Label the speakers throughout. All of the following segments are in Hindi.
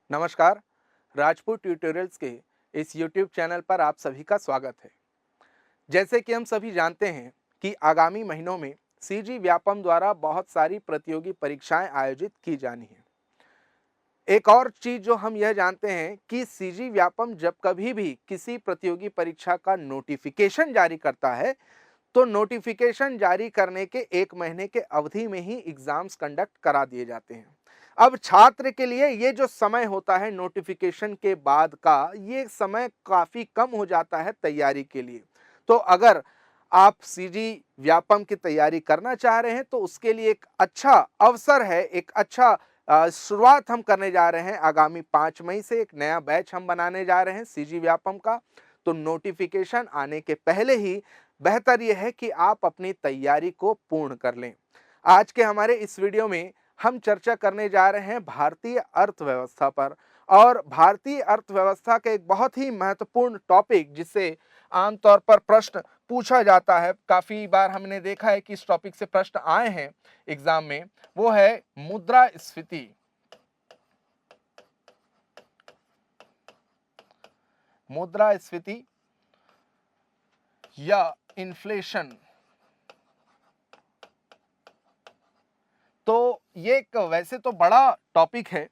Speaker 1: नमस्कार, राजपूत ट्यूटोरियल्स के इस YouTube चैनल पर आप सभी का स्वागत है। जैसे कि हम सभी जानते हैं कि आगामी महीनों में सीजी व्यापम द्वारा बहुत सारी प्रतियोगी परीक्षाएं आयोजित की जानी हैं। एक और चीज जो हम यह जानते हैं कि सीजी व्यापम जब कभी भी किसी प्रतियोगी परीक्षा का नोटिफिकेशन जारी करता है तो नोटिफिकेशन जारी करने के 1 महीने के अवधि में ही एग्जाम्स कंडक्ट करा दिए जाते हैं। अब छात्र के लिए ये जो समय होता है नोटिफिकेशन के बाद का, ये समय काफी कम हो जाता है तैयारी के लिए। तो अगर आप सीजी व्यापम की तैयारी करना चाह रहे हैं तो उसके लिए एक अच्छा अवसर है, एक अच्छा शुरुआत हम करने जा रहे हैं। आगामी 5 मई से एक नया बैच हम बनाने जा रहे हैं सीजी व्यापम का। तो नोटिफिकेशन आने के पहले ही बेहतर यह है कि आप अपनी तैयारी को पूर्ण कर लें। आज के हमारे इस वीडियो में हम चर्चा करने जा रहे हैं भारतीय अर्थव्यवस्था पर, और भारतीय अर्थव्यवस्था का एक बहुत ही महत्वपूर्ण टॉपिक जिससे आमतौर पर प्रश्न पूछा जाता है, काफी बार हमने देखा है कि इस टॉपिक से प्रश्न आए हैं एग्जाम में, वो है मुद्रास्फीति। मुद्रास्फीति या इन्फ्लेशन। तो ये एक वैसे तो बड़ा टॉपिक है,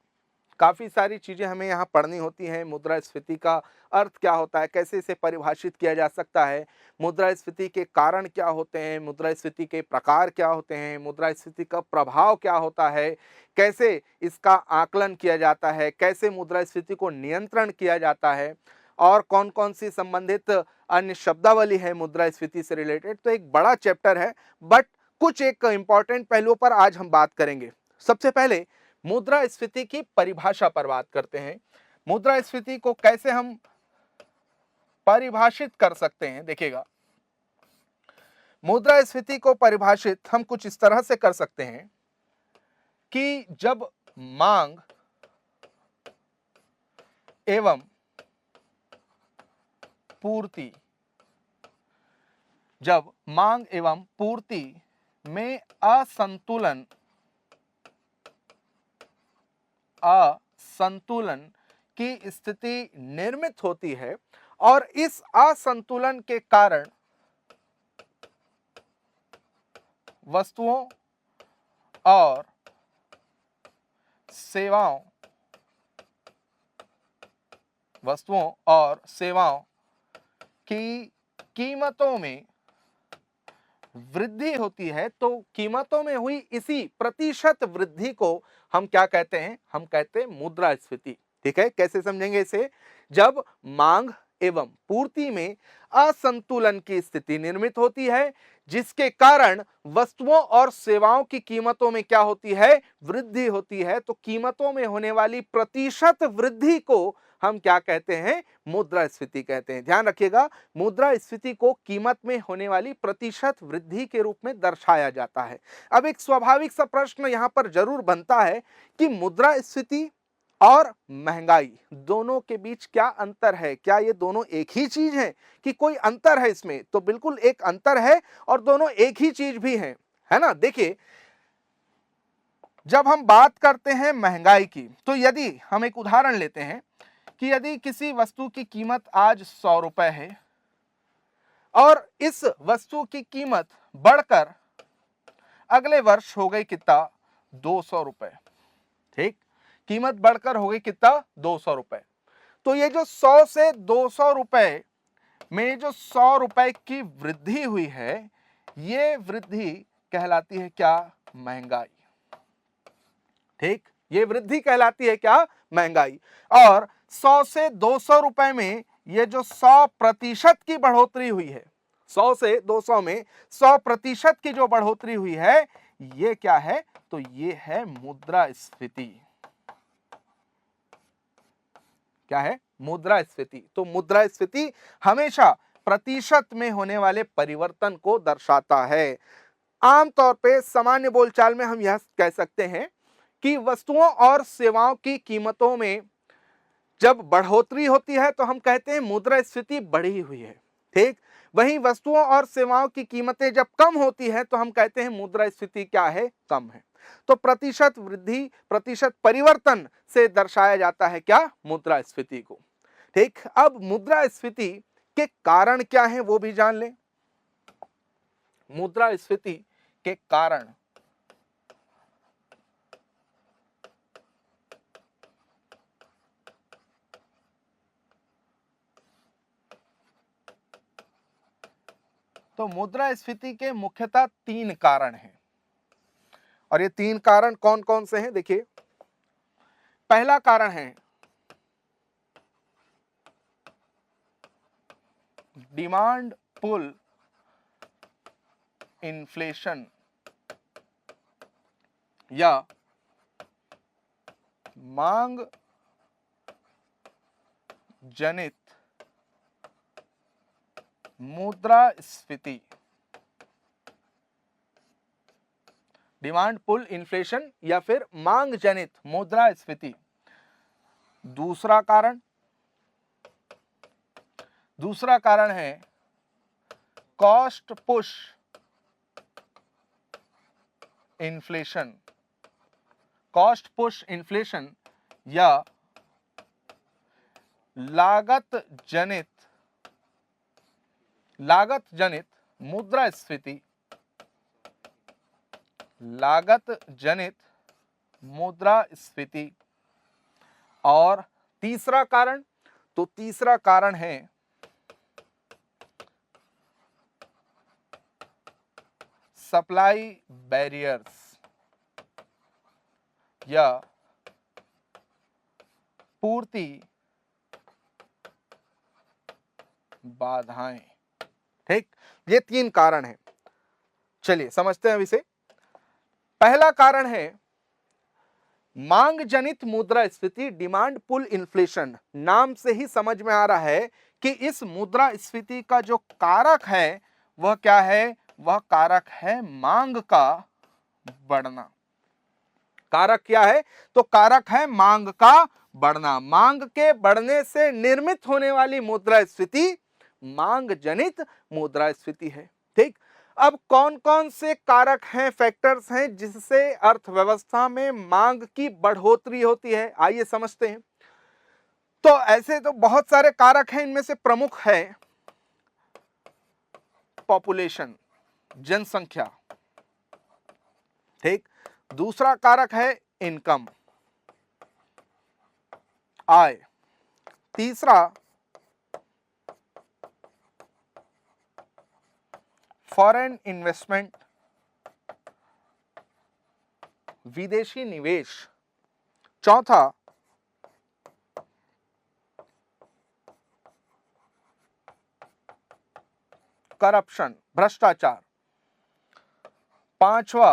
Speaker 1: काफी सारी चीजें हमें यहाँ पढ़नी होती हैं। मुद्रास्फीति का अर्थ क्या होता है, कैसे इसे परिभाषित किया जा सकता है, मुद्रास्फीति के कारण क्या होते हैं, मुद्रास्फीति के प्रकार क्या होते हैं, मुद्रास्फीति का प्रभाव क्या होता है, कैसे इसका आकलन किया जाता है, कैसे मुद्रास्फीति को नियंत्रण किया जाता है, और कौन कौन सी संबंधित अन्य शब्दावली है मुद्रास्फीति से रिलेटेड। तो एक बड़ा चैप्टर है, बट कुछ एक इंपॉर्टेंट पहलुओं पर आज हम बात करेंगे। सबसे पहले मुद्रास्फीति की परिभाषा पर बात करते हैं। मुद्रास्फीति को कैसे हम परिभाषित कर सकते हैं, देखिएगा, मुद्रास्फीति को परिभाषित हम कुछ इस तरह से कर सकते हैं कि जब मांग एवं पूर्ति, जब मांग एवं पूर्ति में असंतुलन की स्थिति निर्मित होती है, और इस असंतुलन के कारण वस्तुओं और सेवाओं की कीमतों में वृद्धि होती है। तो कीमतों में हुई इसी प्रतिशत वृद्धि को हम क्या कहते हैं, हम कहते हैं मुद्रास्फीति। ठीक है, कैसे समझेंगे इसे? जब मांग एवं पूर्ति में असंतुलन की स्थिति निर्मित होती है, जिसके कारण वस्तुओं और सेवाओं की कीमतों में क्या होती है, वृद्धि होती है। तो कीमतों में होने वाली प्रतिशत वृद्धि को हम क्या कहते हैं, मुद्रास्फीति कहते हैं। ध्यान रखिएगा, मुद्रास्फीति को कीमत में होने वाली प्रतिशत वृद्धि के रूप में दर्शाया जाता है। अब एक स्वाभाविक सा प्रश्न यहां पर जरूर बनता है कि मुद्रास्फीति और महंगाई दोनों के बीच क्या अंतर है, क्या ये दोनों एक ही चीज है कि कोई अंतर है इसमें? तो बिल्कुल एक अंतर है, और दोनों एक ही चीज भी है ना। देखिए, जब हम बात करते हैं महंगाई की, तो यदि हम एक उदाहरण लेते हैं कि यदि किसी वस्तु की कीमत आज 100 रुपए है और इस वस्तु की कीमत बढ़कर अगले वर्ष हो गई कितना, 200 रुपए। ठीक, कीमत बढ़कर हो गई कितना, 200 रुपए। तो ये जो 100 से 200 रुपए में जो 100 रुपए की वृद्धि हुई है, ये वृद्धि कहलाती है क्या, महंगाई। ठीक, ये वृद्धि कहलाती है क्या, महंगाई। और 100 से 200 रुपए में ये जो 100% की बढ़ोतरी हुई है, 100 से 200 में 100% की जो बढ़ोतरी हुई है, ये क्या है, तो ये है मुद्रास्फीति। क्या है, मुद्रास्फीति। तो मुद्रास्फीति हमेशा प्रतिशत में होने वाले परिवर्तन को दर्शाता है। आमतौर पे सामान्य बोलचाल में हम यह कह सकते हैं कि वस्तुओं और सेवाओं की कीमतों में जब बढ़ोतरी होती है तो हम कहते हैं मुद्रास्फीति बढ़ी हुई है। ठीक, वहीं वस्तुओं और सेवाओं की कीमतें जब कम होती है तो हम कहते हैं मुद्रास्फीति क्या है, कम है। तो प्रतिशत वृद्धि, प्रतिशत परिवर्तन से दर्शाया जाता है क्या, मुद्रास्फीति को। ठीक, अब मुद्रास्फीति के कारण क्या है वो भी जान लें। मुद्रास्फीति के कारण तो मुद्रास्फीति के मुख्यतः 3 कारण हैं, और ये 3 कारण कौन कौन से हैं देखिए। पहला कारण है डिमांड पुल इन्फ्लेशन या मांग जनित मुद्रास्फीति। डिमांड पुल इन्फ्लेशन या फिर मांग जनित मुद्रास्फीति। दूसरा कारण है cost push inflation. Cost push inflation या लागत जनित मुद्रास्फीति। लागत जनित मुद्रास्फीति। और तीसरा कारण है सप्लाई बैरियर्स या पूर्ति बाधाएं। ठीक, ये 3 कारण हैं। चलिए समझते हैं अब इसे। पहला कारण है मांग जनित मुद्रास्फीति, डिमांड पुल इन्फ्लेशन। नाम से ही समझ में आ रहा है कि इस मुद्रास्फीति का जो कारक है वह क्या है, वह कारक है मांग का बढ़ना। कारक क्या है, तो कारक है मांग का बढ़ना। मांग के बढ़ने से निर्मित होने वाली मुद्रास्फीति मांग जनित मुद्रास्फीति है। ठीक, अब कौन कौन से कारक हैं, फैक्टर्स हैं जिससे अर्थव्यवस्था में मांग की बढ़ोतरी होती है, आइए समझते हैं। तो ऐसे तो बहुत सारे कारक हैं, इनमें से प्रमुख है पॉपुलेशन, जनसंख्या। ठीक, दूसरा कारक है इनकम, आय। तीसरा फॉरेन इन्वेस्टमेंट, विदेशी निवेश। चौथा करप्शन, भ्रष्टाचार। पांचवा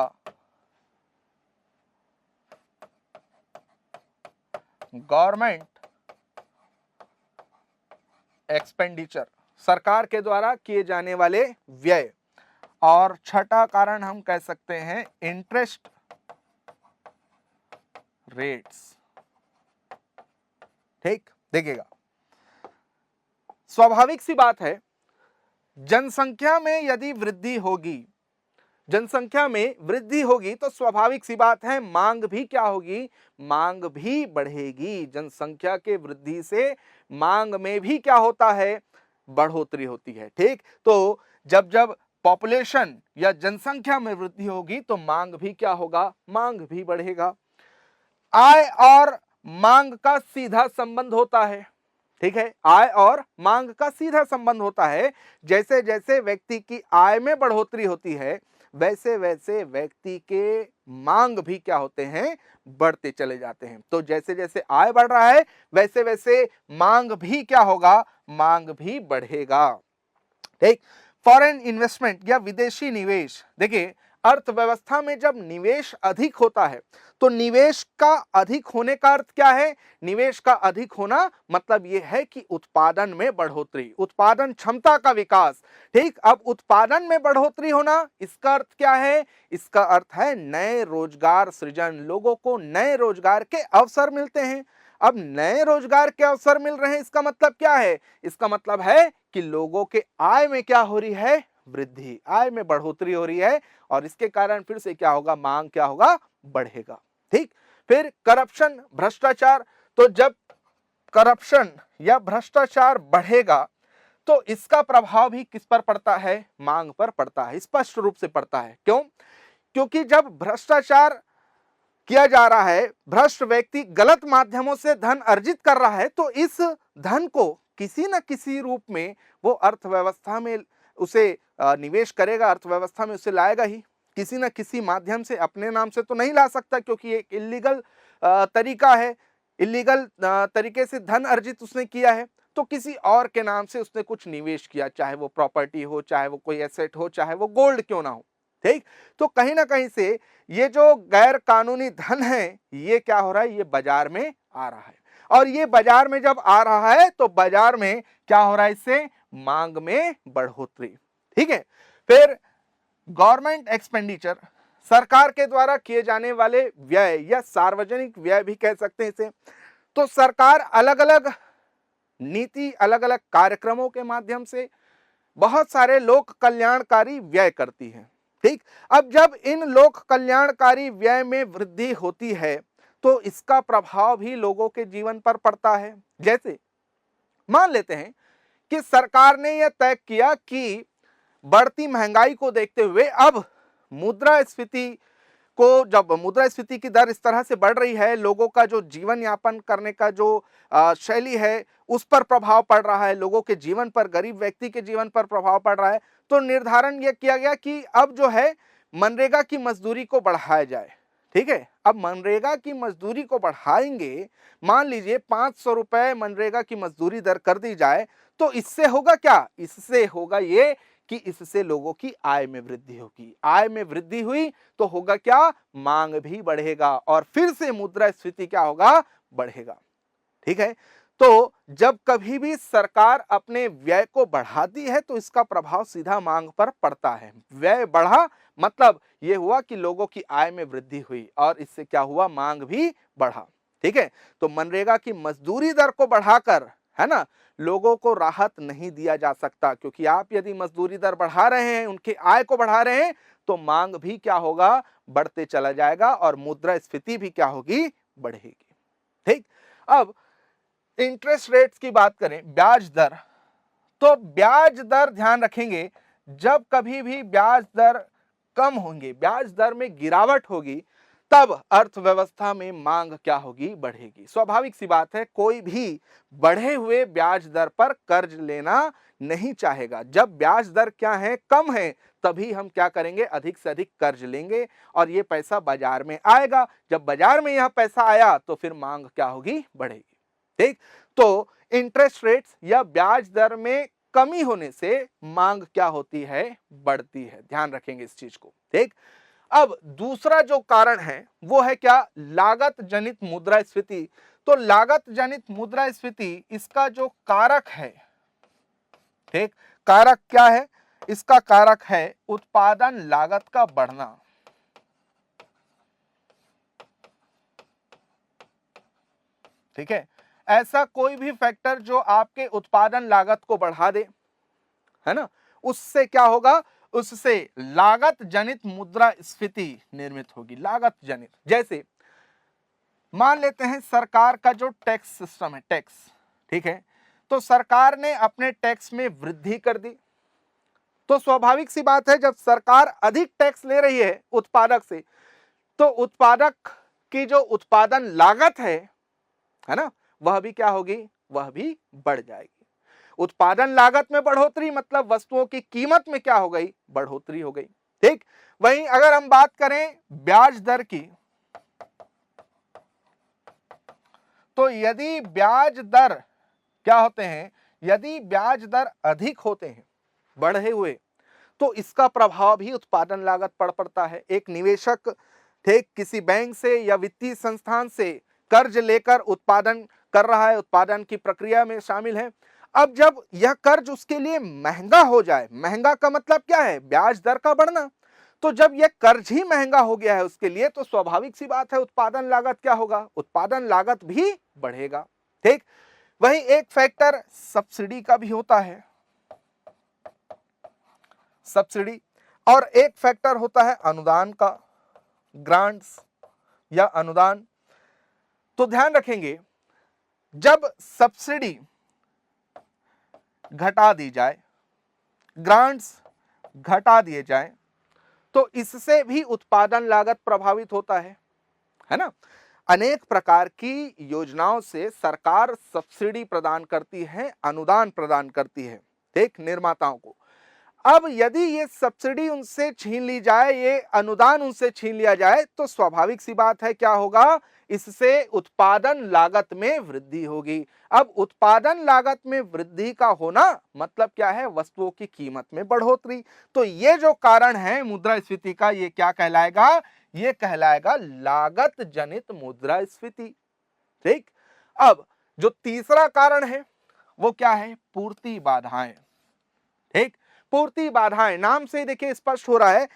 Speaker 1: गवर्नमेंट एक्सपेंडिचर, सरकार के द्वारा किए जाने वाले व्यय। और छठा कारण हम कह सकते हैं इंटरेस्ट रेट्स। ठीक, देखिएगा स्वाभाविक सी बात है, जनसंख्या में यदि वृद्धि होगी, जनसंख्या में वृद्धि होगी तो स्वाभाविक सी बात है मांग भी क्या होगी, मांग भी बढ़ेगी। जनसंख्या के वृद्धि से मांग में भी क्या होता है, बढ़ोतरी होती है। ठीक, तो जब जब पॉपुलेशन या जनसंख्या में वृद्धि होगी तो मांग भी क्या होगा, मांग भी बढ़ेगा। आय और मांग का सीधा संबंध होता है। ठीक है, आय और मांग का सीधा संबंध होता है। जैसे जैसे व्यक्ति की आय में बढ़ोतरी होती है वैसे वैसे व्यक्ति के मांग भी क्या होते हैं, बढ़ते चले जाते हैं। तो जैसे जैसे आय बढ़ रहा है वैसे वैसे मांग भी क्या होगा, मांग भी बढ़ेगा। ठीक, फॉरेन इन्वेस्टमेंट या विदेशी निवेश। देखिए अर्थव्यवस्था में जब निवेश अधिक होता है तो निवेश का अधिक होने का अर्थ क्या है, निवेश का अधिक होना मतलब यह है कि उत्पादन में बढ़ोतरी, उत्पादन क्षमता का विकास। ठीक, अब उत्पादन में बढ़ोतरी होना इसका अर्थ क्या है, इसका अर्थ है नए रोजगार सृजन, लोगों को नए रोजगार के अवसर मिलते हैं। अब नए रोजगार के अवसर मिल रहे हैं इसका मतलब क्या है, इसका मतलब है कि लोगों के आय में क्या हो रही है, वृद्धि, आय में बढ़ोतरी हो रही है। और इसके कारण फिर से क्या होगा, मांग क्या होगा, बढ़ेगा। ठीक, फिर करप्शन, भ्रष्टाचार, तो जब करप्शन या भ्रष्टाचार बढ़ेगा तो इसका प्रभाव भी किस पर पड़ता है? मांग पर पड़ता है, स्पष्ट रूप से पड़ता है। क्यों? क्योंकि जब भ्रष्टाचार किया जा रहा है, भ्रष्ट व्यक्ति गलत माध्यमों से धन अर्जित कर रहा है, तो इस धन को किसी न किसी रूप में वो अर्थव्यवस्था में उसे निवेश करेगा, अर्थव्यवस्था में उसे लाएगा ही। किसी न किसी माध्यम से, अपने नाम से तो नहीं ला सकता क्योंकि एक इलीगल तरीका है, इलीगल तरीके से धन अर्जित उसने किया है, तो किसी और के नाम से उसने कुछ निवेश किया, चाहे वो प्रॉपर्टी हो, चाहे वो कोई एसेट हो, चाहे वो गोल्ड क्यों ना हो। ठीक, तो कहीं ना कहीं से ये जो गैर कानूनी धन है ये क्या हो रहा है? ये बाजार में आ रहा है, और ये बाजार में जब आ रहा है तो बाजार में क्या हो रहा है? इससे मांग में बढ़ोतरी। ठीक है, फिर गवर्नमेंट एक्सपेंडिचर, सरकार के द्वारा किए जाने वाले व्यय या सार्वजनिक व्यय भी कह सकते हैं इसे। तो सरकार अलग अलग नीति, अलग अलग कार्यक्रमों के माध्यम से बहुत सारे लोक कल्याणकारी व्यय करती है। ठीक, अब जब इन लोक कल्याणकारी व्यय में वृद्धि होती है तो इसका प्रभाव भी लोगों के जीवन पर पड़ता है। जैसे मान लेते हैं कि सरकार ने यह तय किया कि बढ़ती महंगाई को देखते हुए अब मुद्रास्फीति को, जब मुद्रास्फीति की दर इस तरह से बढ़ रही है, लोगों का जो जीवन यापन करने का जो शैली है उस पर प्रभाव पड़ रहा है, लोगों के जीवन पर, गरीब व्यक्ति के जीवन पर प्रभाव पड़ रहा है, तो निर्धारण यह किया गया कि अब जो है मनरेगा की मजदूरी को बढ़ाया जाए। ठीक है, अब मनरेगा की मजदूरी को बढ़ाएंगे, मान लीजिए 500 रुपए मनरेगा की मजदूरी दर कर दी जाए, तो इससे होगा क्या? इससे होगा ये कि इससे लोगों की आय में वृद्धि होगी। आय में वृद्धि हुई तो होगा क्या? मांग भी बढ़ेगा और फिर से मुद्रास्फीति क्या होगा? बढ़ेगा। ठीक है, तो जब कभी भी सरकार अपने व्यय को बढ़ाती है तो इसका प्रभाव सीधा मांग पर पड़ता है। व्यय बढ़ा मतलब यह हुआ कि लोगों की आय में वृद्धि हुई और इससे क्या हुआ? मांग भी बढ़ा। ठीक है, तो मनरेगा की मजदूरी दर को बढ़ाकर, है ना, लोगों को राहत नहीं दिया जा सकता, क्योंकि आप यदि मजदूरी दर बढ़ा रहे हैं, उनकी आय को बढ़ा रहे हैं, तो मांग भी क्या होगा? बढ़ते चला जाएगा और मुद्रास्फीति भी क्या होगी? बढ़ेगी। ठीक, अब इंटरेस्ट रेट्स की बात करें, ब्याज दर, तो ब्याज दर ध्यान रखेंगे, जब कभी भी ब्याज दर कम होंगे, ब्याज दर में गिरावट होगी, तब अर्थव्यवस्था में मांग क्या होगी? बढ़ेगी। स्वाभाविक सी बात है, कोई भी बढ़े हुए ब्याज दर पर कर्ज लेना नहीं चाहेगा। जब ब्याज दर क्या है? कम है, तभी हम क्या करेंगे? अधिक से अधिक कर्ज लेंगे और ये पैसा बाजार में आएगा। जब बाजार में यह पैसा आया तो फिर मांग क्या होगी? बढ़ेगी। ठीक, तो इंटरेस्ट रेट्स या ब्याज दर में कमी होने से मांग क्या होती है? बढ़ती है। ध्यान रखेंगे इस चीज को। ठीक, अब दूसरा जो कारण है वो है क्या? लागत जनित मुद्रास्फीति। तो लागत जनित मुद्रास्फीति, इसका जो कारक है, ठीक, कारक क्या है? इसका कारक है उत्पादन लागत का बढ़ना। ठीक है, ऐसा कोई भी फैक्टर जो आपके उत्पादन लागत को बढ़ा दे, है ना, उससे क्या होगा? उससे लागत जनित मुद्रास्फीति निर्मित होगी। लागत जनित, जैसे मान लेते हैं सरकार का जो टैक्स सिस्टम है, टैक्स, ठीक है, तो सरकार ने अपने टैक्स में वृद्धि कर दी, तो स्वाभाविक सी बात है, जब सरकार अधिक टैक्स ले रही है उत्पादक से, तो उत्पादक की जो उत्पादन लागत है ना, वह भी क्या होगी? वह भी बढ़ जाएगी। उत्पादन लागत में बढ़ोतरी मतलब वस्तुओं की कीमत में क्या हो गई? बढ़ोतरी हो गई। ठीक, वहीं अगर हम बात करें ब्याज दर की, तो यदि ब्याज दर क्या होते हैं? यदि ब्याज दर अधिक होते हैं, बढ़े हुए, तो इसका प्रभाव भी उत्पादन लागत पर पड़ता है। एक निवेशक, ठीक, किसी बैंक से या वित्तीय संस्थान से कर्ज लेकर उत्पादन कर रहा है, उत्पादन की प्रक्रिया में शामिल है। अब जब यह कर्ज उसके लिए महंगा हो जाए, महंगा का मतलब क्या है? ब्याज दर का बढ़ना, तो जब यह कर्ज ही महंगा हो गया है उसके लिए, तो स्वाभाविक सी बात है उत्पादन लागत क्या होगा? उत्पादन लागत भी बढ़ेगा। ठीक, वहीं एक फैक्टर सब्सिडी का भी होता है, सब्सिडी, और एक फैक्टर होता है अनुदान का, ग्रांट्स। या अनुदान, तो ध्यान रखेंगे जब सब्सिडी घटा दी जाए, ग्रांट्स घटा दिए जाए, तो इससे भी उत्पादन लागत प्रभावित होता है ना। अनेक प्रकार की योजनाओं से सरकार सब्सिडी प्रदान करती है, अनुदान प्रदान करती है, ठीक, निर्माताओं को। अब यदि ये सब्सिडी उनसे छीन ली जाए, ये अनुदान उनसे छीन लिया जाए, तो स्वाभाविक सी बात है क्या होगा, इससे उत्पादन लागत में वृद्धि होगी। अब उत्पादन लागत में वृद्धि का होना मतलब क्या है, वस्तुओं की कीमत में बढ़ोतरी। तो ये जो कारण है मुद्रास्फीति का, ये क्या कहलाएगा, ये कहलाएगा लागत जनित मुद्रास्फीति, ठीक। अब जो तीसरा कारण है वो क्या है, पूर्ति बाधाएं, ठीक। पूर्ति बाधाएं, नाम से देखिए स्पष्ट हो रहा है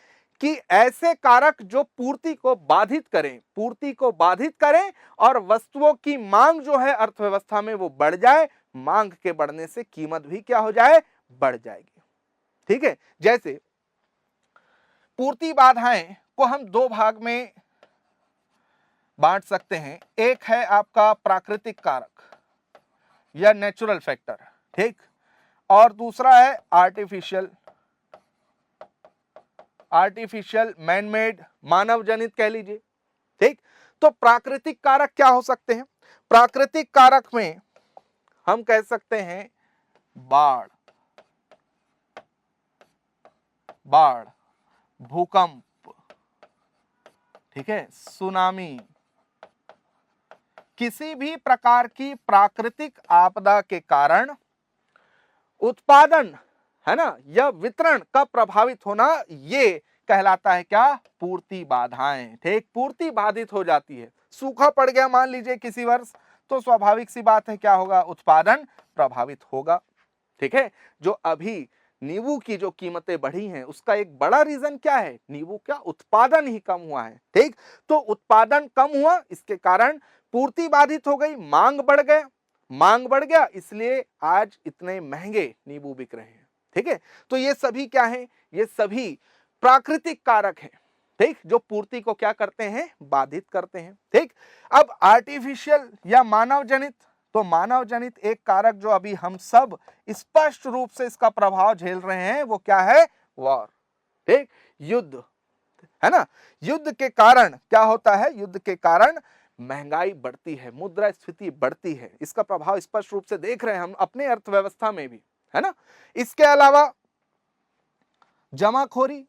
Speaker 1: कि ऐसे कारक जो पूर्ति को बाधित करें, पूर्ति को बाधित करें और वस्तुओं की मांग जो है अर्थव्यवस्था में वो बढ़ जाए, मांग के बढ़ने से कीमत भी क्या हो जाए, बढ़ जाएगी, ठीक है। जैसे पूर्ति बाधाएं को हम दो भाग में बांट सकते हैं, एक है आपका प्राकृतिक कारक या नेचुरल फैक्टर, ठीक, और दूसरा है आर्टिफिशियल मैनमेड, मानव जनित कह लीजिए, ठीक। तो प्राकृतिक कारक क्या हो सकते हैं, प्राकृतिक कारक में हम कह सकते हैं बाढ़, भूकंप, ठीक है, सुनामी, किसी भी प्रकार की प्राकृतिक आपदा के कारण उत्पादन, है ना, या वितरण का प्रभावित होना, ये कहलाता है क्या, पूर्ति बाधाएं, ठीक। पूर्ति बाधित हो जाती है, सूखा पड़ गया मान लीजिए किसी वर्ष, तो स्वाभाविक सी बात है क्या होगा, उत्पादन प्रभावित होगा, ठीक है। जो अभी नींबू की जो कीमतें बढ़ी हैं उसका एक बड़ा रीजन क्या है, नींबू का उत्पादन ही कम हुआ है, ठीक। तो उत्पादन कम हुआ, इसके कारण पूर्ति बाधित हो गई, मांग बढ़ गया, इसलिए आज इतने महंगे नींबू बिक रहे हैं, ठीक है। तो ये सभी क्या है, ये सभी प्राकृतिक कारक हैं, ठीक, जो पूर्ति को क्या करते हैं, बाधित करते हैं, ठीक। अब आर्टिफिशियल या मानव जनित, तो मानव जनित एक कारक जो अभी हम सब स्पष्ट रूप से इसका प्रभाव झेल रहे हैं, वो क्या है, वॉर, ठीक, युद्ध, है ना। युद्ध के कारण क्या होता है, युद्ध के कारण महंगाई बढ़ती है, मुद्रास्फीति बढ़ती है, इसका प्रभाव स्पष्ट रूप से देख रहे हैं हम अपने अर्थव्यवस्था में भी, है ना। इसके अलावा जमाखोरी,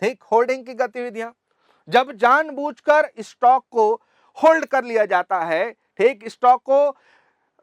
Speaker 1: ठीक, होल्डिंग की गतिविधियां, जब जानबूझकर स्टॉक को होल्ड कर लिया जाता है, ठीक, स्टॉक को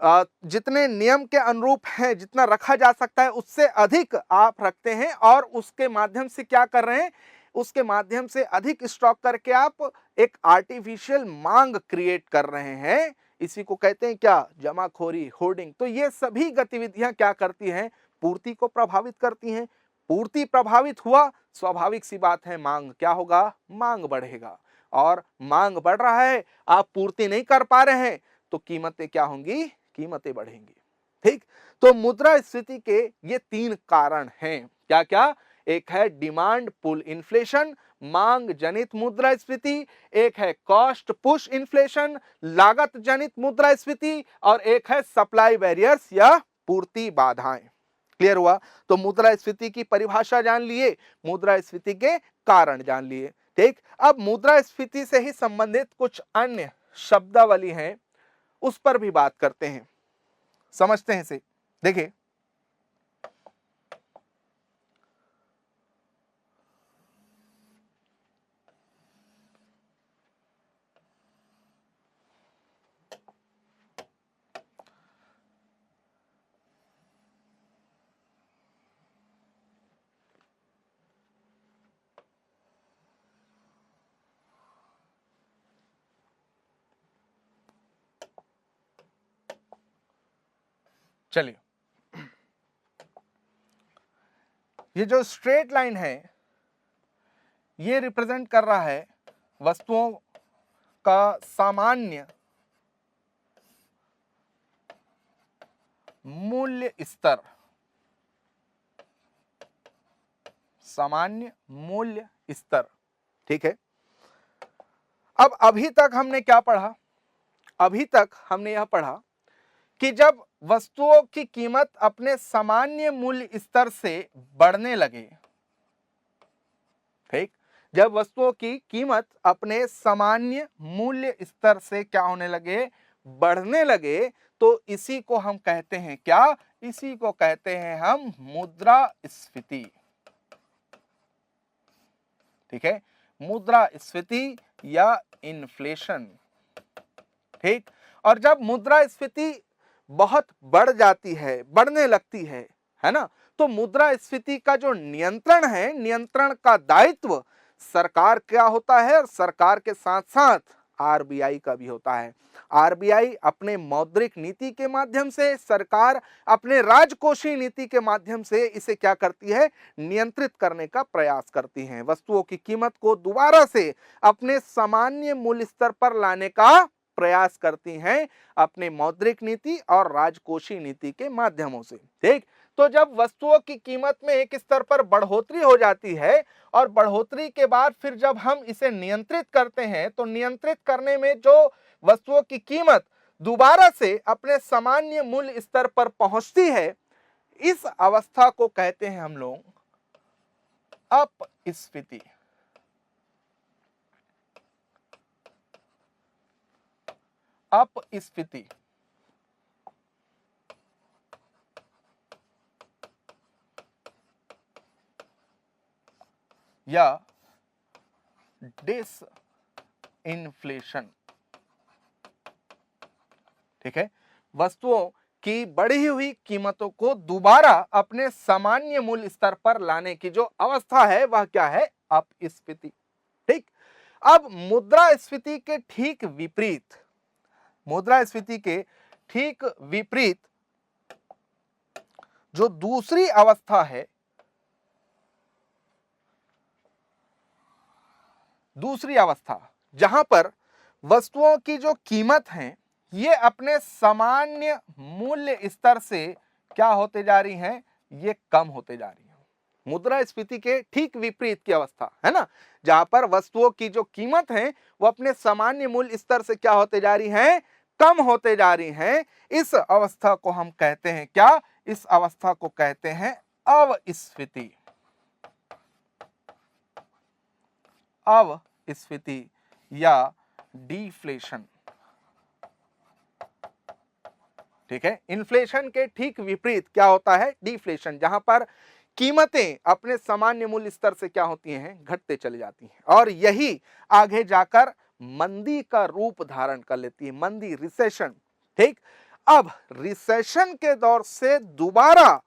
Speaker 1: जितने नियम के अनुरूप है, जितना रखा जा सकता है उससे अधिक आप रखते हैं और उसके माध्यम से क्या कर रहे हैं, उसके माध्यम से अधिक स्टॉक करके आप एक आर्टिफिशियल मांग क्रिएट कर रहे हैं, इसी को कहते हैं क्या, जमाखोरी, होर्डिंग। तो ये सभी गतिविधियां क्या करती हैं, पूर्ति को प्रभावित करती हैं। पूर्ति प्रभावित हुआ, स्वाभाविक सी बात है मांग क्या होगा, मांग बढ़ेगा, और मांग बढ़ रहा है, आप पूर्ति नहीं कर पा रहे हैं, तो कीमतें क्या होंगी, कीमतें बढ़ेंगी, ठीक। तो मुद्रास्फीति के ये तीन कारण हैं, क्या क्या, एक है डिमांड पुल इन्फ्लेशन, मांग जनित मुद्रास्फीति, एक है कॉस्ट पुश इन्फ्लेशन, लागत जनित मुद्रास्फीति, और एक है सप्लाई बैरियर्स या पूर्ति बाधाएं। क्लियर हुआ। तो मुद्रास्फीति की परिभाषा जान लिए, मुद्रास्फीति के कारण जान लिए, ठीक। अब मुद्रास्फीति से ही संबंधित कुछ अन्य शब्दावली हैं, उस पर भी बात करते हैं, समझते हैं इसे। देखिए, चलिए, ये जो स्ट्रेट लाइन है ये रिप्रेजेंट कर रहा है वस्तुओं का सामान्य मूल्य स्तर, सामान्य मूल्य स्तर। ठीक है, अब अभी तक हमने क्या पढ़ा? अभी तक हमने यह पढ़ा कि जब वस्तुओं की कीमत अपने सामान्य मूल्य स्तर से बढ़ने लगे, ठीक, जब वस्तुओं की कीमत अपने सामान्य मूल्य स्तर से क्या होने लगे? बढ़ने लगे, तो इसी को हम कहते हैं क्या? इसी को कहते हैं हम मुद्रास्फीति। ठीक है, मुद्रास्फीति या इन्फ्लेशन। ठीक, और जब मुद्रास्फीति बहुत बढ़ जाती है, बढ़ने लगती है ना, तो मुद्रास्फीति का जो नियंत्रण है, नियंत्रण का दायित्व सरकार क्या होता है? और सरकार के साथ साथ आरबीआई का भी होता है। आरबीआई अपने मौद्रिक नीति के माध्यम से, सरकार अपने राजकोषीय नीति के माध्यम से इसे क्या करती है? नियंत्रित करने का प्रयास करती है। वस्तुओं की कीमत को दोबारा से अपने सामान्य मूल्य स्तर पर लाने का प्रयास करती हैं अपने मौद्रिक नीति और राजकोषीय नीति के माध्यमों से। ठीक, तो जब वस्तुओं की कीमत में एक स्तर पर बढ़ोतरी हो जाती है और बढ़ोतरी के बाद फिर जब हम इसे नियंत्रित करते हैं, तो नियंत्रित करने में जो वस्तुओं की कीमत दोबारा से अपने सामान्य मूल्य स्तर पर पहुंचती है, इस अवस्था को कहते हैं हम लोग अपस्फीति। अपस्फीति या डिसइंफ्लेशन। ठीक है, वस्तुओं की बढ़ी हुई कीमतों को दोबारा अपने सामान्य मूल्य स्तर पर लाने की जो अवस्था है वह क्या है? अपस्फीति। ठीक, अब मुद्रास्फीति के ठीक विपरीत, मुद्रास्फीति के ठीक विपरीत जो दूसरी अवस्था है, दूसरी अवस्था जहां पर वस्तुओं की जो कीमत है ये अपने सामान्य मूल्य स्तर से क्या होते जा रही हैं? ये कम होते जा रही हैं। मुद्रास्फीति के ठीक विपरीत की अवस्था है ना, जहां पर वस्तुओं की जो कीमत है वो अपने सामान्य मूल्य स्तर से क्या होते जा रही हैं? कम होते जा रही हैं। इस अवस्था को हम कहते हैं क्या? इस अवस्था को कहते हैं अवस्फीति। अवस्फीति या डिफ्लेशन। ठीक है, इन्फ्लेशन के ठीक विपरीत क्या होता है? डिफ्लेशन, जहां पर कीमतें अपने सामान्य मूल्य स्तर से क्या होती हैं? घटते चली जाती हैं, और यही आगे जाकर मंदी का रूप धारण कर लेती है, मंदी, रिसेशन। ठीक, अब रिसेशन के दौर से दोबारा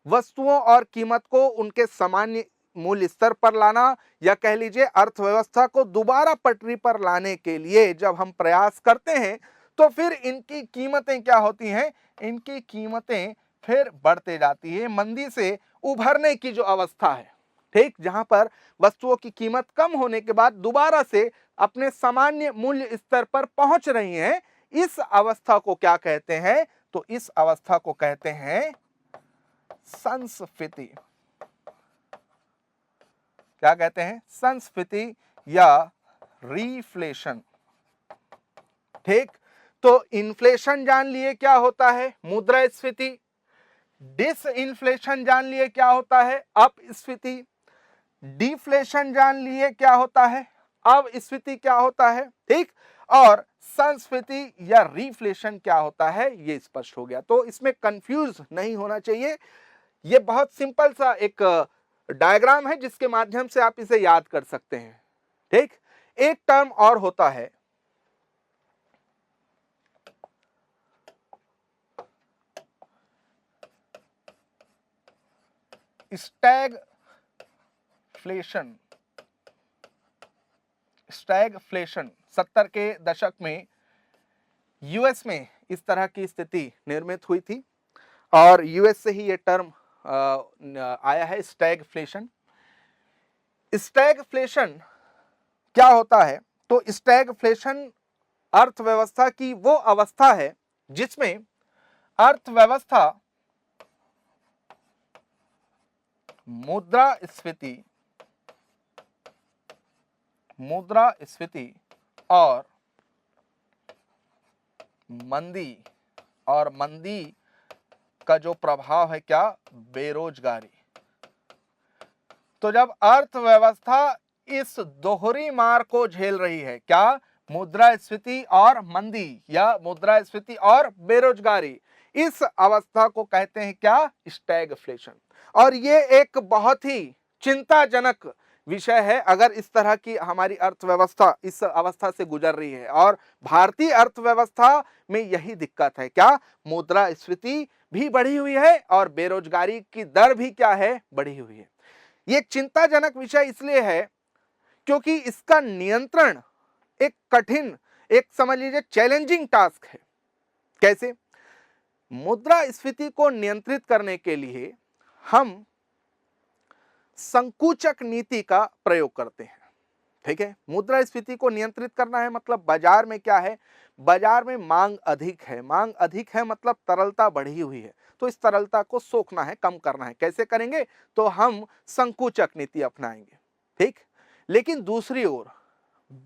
Speaker 1: वस्तुओं और कीमत को उनके सामान्य मूल्य स्तर पर लाना, या कह लीजिए अर्थव्यवस्था को दोबारा पटरी पर लाने के लिए जब हम प्रयास करते हैं, तो फिर इनकी कीमतें क्या होती हैं? इनकी कीमतें फिर बढ़ते जाती है। मंदी से उभरने की जो अवस्था है, ठीक, जहां पर वस्तुओं की कीमत कम होने के बाद दोबारा से अपने सामान्य मूल्य स्तर पर पहुंच रही हैं, इस अवस्था को क्या कहते हैं? तो इस अवस्था को कहते हैं संस्फीति। क्या कहते हैं? संस्फीति या रिफ्लेशन। ठीक, तो इन्फ्लेशन जान लिए क्या होता है? मुद्रास्फीति। डिसइन्फ्लेशन जान लिए क्या होता है? अपस्फीति। डिफ्लेशन जान लिए क्या होता है? अवस्फीति क्या होता है? ठीक, और संस्फीति या रिफ्लेशन क्या होता है? ये स्पष्ट हो गया। तो इसमें कंफ्यूज नहीं होना चाहिए। ये बहुत सिंपल सा एक डायग्राम है जिसके माध्यम से आप इसे याद कर सकते हैं। ठीक, एक टर्म और होता है स्टैगफ्लेशन। स्टैगफ्लेशन 70 के दशक में यूएस में इस तरह की स्थिति निर्मित हुई थी, और यूएस से ही ये टर्म आया है, स्टैगफ्लेशन। स्टैगफ्लेशन क्या होता है? तो स्टैगफ्लेशन अर्थव्यवस्था की वो अवस्था है जिसमें अर्थव्यवस्था मुद्रास्फीति और मंदी का जो प्रभाव है क्या, बेरोजगारी। तो जब अर्थव्यवस्था इस दोहरी मार को झेल रही है, क्या, मुद्रास्फीति और मंदी या मुद्रास्फीति और बेरोजगारी, इस अवस्था को कहते हैं क्या, स्टैगफ्लेशन। और ये एक बहुत ही चिंताजनक विषय है अगर इस तरह की हमारी अर्थव्यवस्था इस अवस्था से गुजर रही है। और भारतीय अर्थव्यवस्था में यही दिक्कत है, क्या, मुद्रास्फीति भी बढ़ी हुई है और बेरोजगारी की दर भी क्या है, बढ़ी हुई है। ये एक चिंताजनक विषय इसलिए है क्योंकि इसका नियंत्रण एक कठिन, एक समझ लीजिए चैलेंजिंग टास्क है। कैसे? मुद्रास्फीति को नियंत्रित करने के लिए हम संकुचक नीति का प्रयोग करते हैं। ठीक है, मुद्रास्फीति को नियंत्रित करना है मतलब बाजार में क्या है, बाजार में मांग अधिक है। मांग अधिक है मतलब तरलता बढ़ी हुई है, तो इस तरलता को सोखना है, कम करना है। कैसे करेंगे? तो हम संकुचक नीति अपनाएंगे। ठीक, लेकिन दूसरी ओर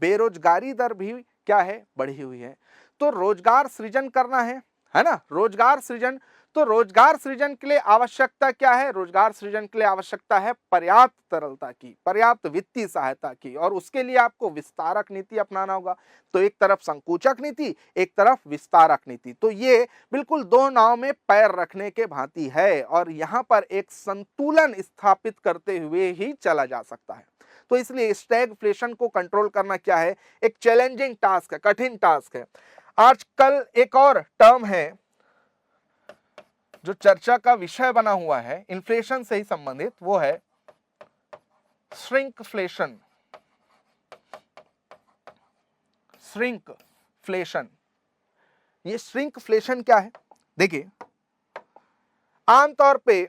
Speaker 1: बेरोजगारी दर भी क्या है, बढ़ी हुई है। तो रोजगार सृजन करना है ना, रोजगार सृजन। तो रोजगार सृजन के लिए आवश्यकता क्या है? रोजगार सृजन के लिए आवश्यकता है पर्याप्त तरलता की, पर्याप्त वित्तीय सहायता की, और उसके लिए आपको विस्तारक नीति अपनाना होगा। तो एक तरफ संकुचक नीति, एक तरफ विस्तारक नीति। तो ये बिल्कुल दो नाव में पैर रखने के भांति है और यहाँ पर एक संतुलन स्थापित करते हुए ही चला जा सकता है। तो इसलिए स्टैगफ्लेशन को कंट्रोल करना क्या है, एक चैलेंजिंग टास्क है, कठिन टास्क है। आजकल एक और टर्म है जो चर्चा का विषय बना हुआ है इन्फ्लेशन से ही संबंधित, वो है श्रिंकफ्लेशन। श्रिंकफ्लेशन, ये श्रिंकफ्लेशन क्या है? देखिए, आमतौर पे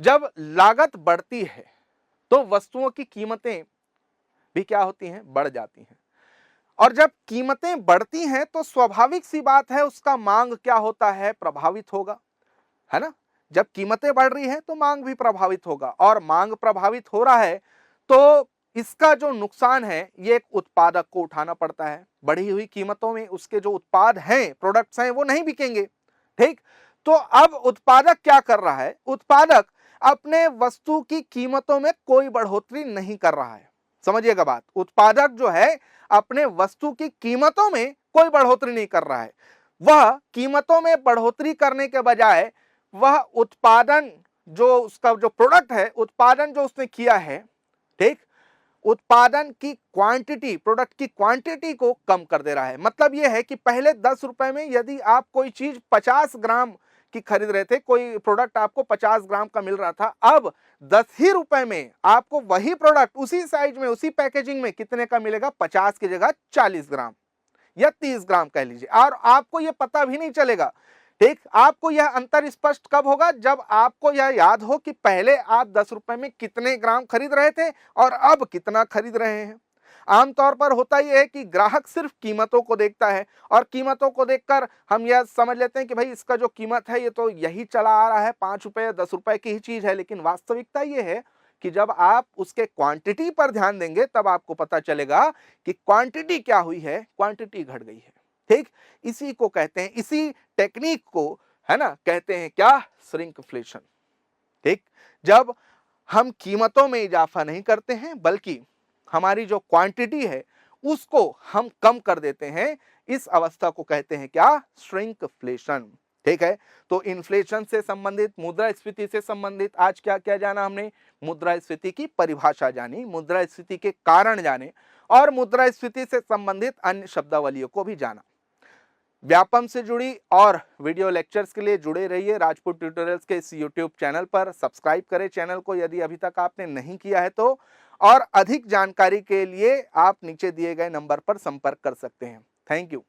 Speaker 1: जब लागत बढ़ती है तो वस्तुओं की कीमतें भी क्या होती हैं, बढ़ जाती हैं। और जब कीमतें बढ़ती हैं तो स्वाभाविक सी बात है उसका मांग क्या होता है, प्रभावित होगा, है ना। जब कीमतें बढ़ रही हैं तो मांग भी प्रभावित होगा, और मांग प्रभावित हो रहा है तो इसका जो नुकसान है ये एक उत्पादक को उठाना पड़ता है। बढ़ी हुई कीमतों में उसके जो उत्पाद हैं, प्रोडक्ट्स हैं, वो नहीं बिकेंगे। ठीक, तो अब उत्पादक क्या कर रहा है? उत्पादक अपने वस्तु की कीमतों में कोई बढ़ोतरी नहीं कर रहा है। समझिएगा बात, उत्पादक जो है अपने वस्तु की कीमतों में कोई बढ़ोतरी नहीं कर रहा है। वह कीमतों में बढ़ोतरी करने के बजाय वह उत्पादन जो उसका जो प्रोडक्ट है, उत्पादन जो उसने किया है, ठीक, उत्पादन की क्वांटिटी, प्रोडक्ट की क्वांटिटी को कम कर दे रहा है। मतलब यह है कि पहले 10 रुपए में यदि आप कोई चीज 50 ग्राम की खरीद रहे थे, कोई प्रोडक्ट आपको 50 ग्राम का मिल रहा था, अब 10 ही रुपए में आपको वही प्रोडक्ट उसी साइज में, उसी पैकेजिंग में कितने का मिलेगा? 50 की जगह 40 ग्राम या 30 ग्राम कह लीजिए, और आपको यह पता भी नहीं चलेगा। ठीक, आपको यह अंतर स्पष्ट कब होगा? जब आपको यह याद हो कि पहले आप 10 रुपए में कितने ग्राम खरीद रहे थे और अब कितना खरीद रहे हैं। आमतौर पर होता यह है कि ग्राहक सिर्फ कीमतों को देखता है, और कीमतों को देखकर हम यह समझ लेते हैं कि भाई इसका जो कीमत है ये तो यही चला आ रहा है, 5 रुपए या 10 रुपए की ही चीज है। लेकिन वास्तविकता ये है कि जब आप उसके क्वांटिटी पर ध्यान देंगे तब आपको पता चलेगा कि क्वांटिटी क्या हुई है, क्वांटिटी घट गई है। ठीक, इसी को कहते हैं, इसी टेक्निक को, है ना, कहते हैं क्या? श्रिंकफ्लेशन। ठीक, जब हम कीमतों में इजाफा नहीं करते हैं बल्कि हमारी जो क्वांटिटी है उसको हम कम कर देते हैं, इस अवस्था को कहते हैं क्या? श्रिंकफ्लेशन। ठीक है, तो इन्फ्लेशन से संबंधित, मुद्रास्फीति से संबंधित आज क्या क्या जाना हमने? मुद्रास्फीति की परिभाषा जानी, मुद्रास्फीति के कारण जाने, और मुद्रास्फीति से संबंधित अन्य शब्दावलियों को भी जाना। व्यापम से जुड़ी और वीडियो लेक्चर्स के लिए जुड़े रहिए राजपूत ट्यूटोरियल्स के इस यूट्यूब चैनल पर। सब्सक्राइब करें चैनल को यदि अभी तक आपने नहीं किया है तो, और अधिक जानकारी के लिए आप नीचे दिए गए नंबर पर संपर्क कर सकते हैं। Thank you.